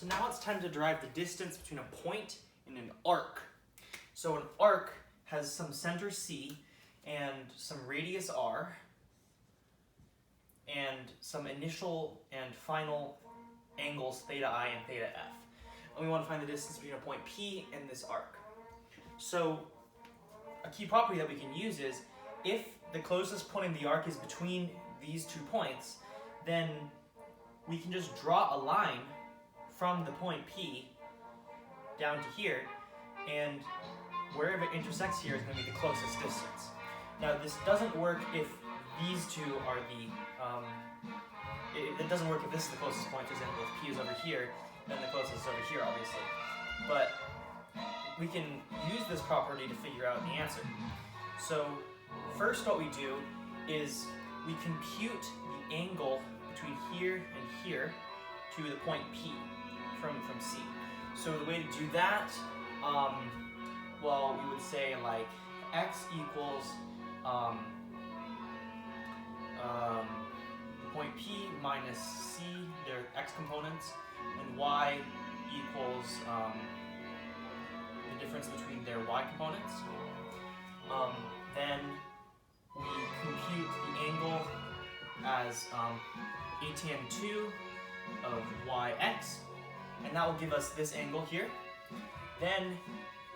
So now it's time to derive the distance between a point and an arc. So an arc has some center C and some radius R and some initial and final angles theta I and theta F. And we want to find the distance between a point P and this arc. So a key property that we can use is if the closest point in the arc is between these 2 points, then we can just draw a line from the point P down to here, and wherever it intersects here is going to be the closest distance. Now this doesn't work if these two are the, it doesn't work if this is the closest point. For example, if P is over here, then the closest is over here, obviously. But we can use this property to figure out the answer. So first what we do is we compute the angle between here and here to the point P from C. So the way to do that, well, we would say like x equals the point P minus C, their x components, and y equals the difference between their y components. Then we compute the angle as atan2 of yx, and that will give us this angle here. Then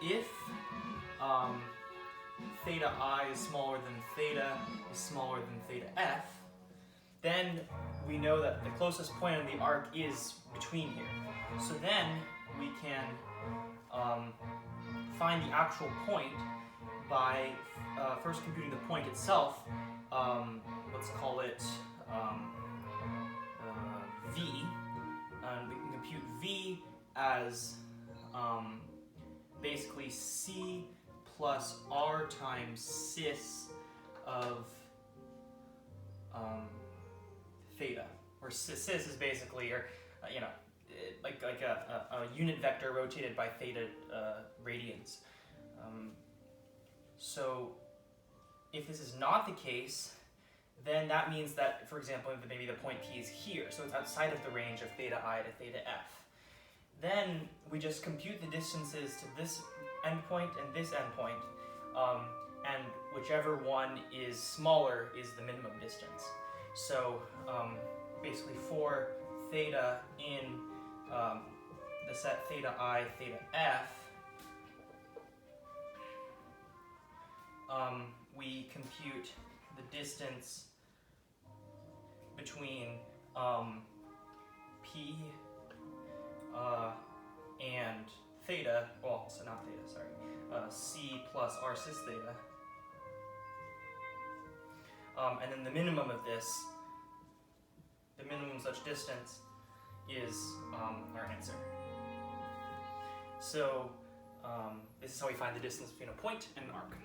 if theta I is smaller than theta is smaller than theta f, then we know that the closest point on the arc is between here. So then we can find the actual point by first computing the point itself. Let's call it v, and we can compute v as basically c plus r times cis of theta, or cis is basically, or like a unit vector rotated by theta radians. So if this is not the case, then that means that, for example, maybe the point P is here, so it's outside of the range of theta I to theta F. Then we just compute the distances to this endpoint and this endpoint, and whichever one is smaller is the minimum distance. So basically for theta in the set theta I, theta F, we compute the distance between P and theta, well, so not theta, sorry, C plus R cis theta. And then the minimum of this, the minimum such distance, is our answer. So this is how we find the distance between a point and an arc.